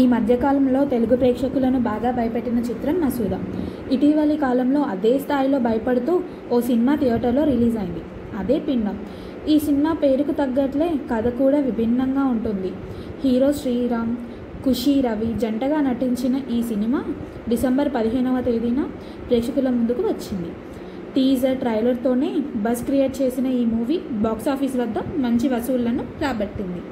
ఈ మధ్యకాలంలో తెలుగు ప్రేక్షకులను బాగా భయపెట్టిన చిత్రం మసూద. ఇటీవలి కాలంలో అదే స్థాయిలో భయపడుతూ ఓ సినిమా థియేటర్లో రిలీజ్ అయింది. అదే పిండం. ఈ సినిమా పేరుకు తగ్గట్లే కథ కూడా విభిన్నంగా ఉంటుంది. హీరో శ్రీరామ్, ఖుషీ రవి జంటగా నటించిన ఈ సినిమా డిసెంబర్ 15వ తేదీన ప్రేక్షకుల ముందుకు వచ్చింది. టీజర్, ట్రైలర్తోనే బజ్ క్రియేట్ చేసిన ఈ మూవీ బాక్సాఫీస్ వద్ద మంచి వసూళ్లను రాబట్టింది.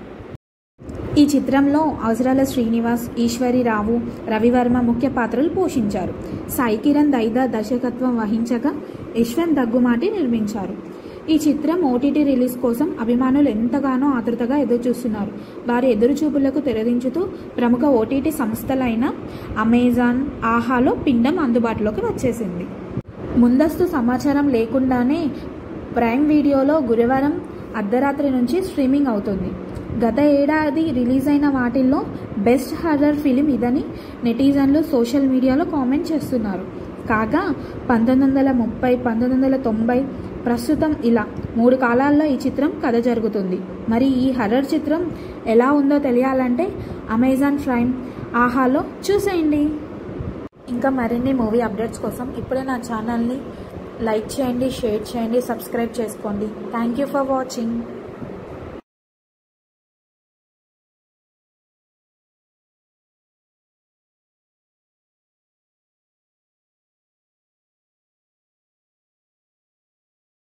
ఈ చిత్రంలో అవసరాల శ్రీనివాస్, ఈశ్వరి రావు, రవివర్మ ముఖ్య పాత్రలు పోషించారు. సాయి కిరణ్ దైదా దర్శకత్వం వహించగా యశ్వంత్ దగ్గుమాటి నిర్మించారు. ఈ చిత్రం ఓటీటీ రిలీజ్ కోసం అభిమానులు ఎంతగానో ఆతృతగా ఎదురుచూస్తున్నారు. వారి ఎదురుచూపులకు తెరదించుతూ ప్రముఖ ఓటీటీ సంస్థలైన అమెజాన్, ఆహాలో పిండం అందుబాటులోకి వచ్చేసింది. ముందస్తు సమాచారం లేకుండానే ప్రైమ్ వీడియోలో గురువారం అర్ధరాత్రి నుంచి స్ట్రీమింగ్ అవుతుంది. గత ఏడాది రిలీజ్ అయిన వాటిల్లో బెస్ట్ హారర్ ఫిలిం ఇదని నెటిజన్లు సోషల్ మీడియాలో కామెంట్ చేస్తున్నారు. కాగా 1930, 1990, ప్రస్తుతం ఇలా 3 కాలాల్లో ఈ చిత్రం కథ జరుగుతుంది. మరి ఈ హర్రర్ చిత్రం ఎలా ఉందో తెలియాలంటే అమెజాన్ ప్రైమ్, ఆహాలో చూసేయండి. ఇంకా మరిన్ని మూవీ అప్డేట్స్ కోసం ఇప్పుడే నా ఛానల్ని లైక్ చేయండి, షేర్ చేయండి, సబ్స్క్రైబ్ చేసుకోండి. Thank you for watching.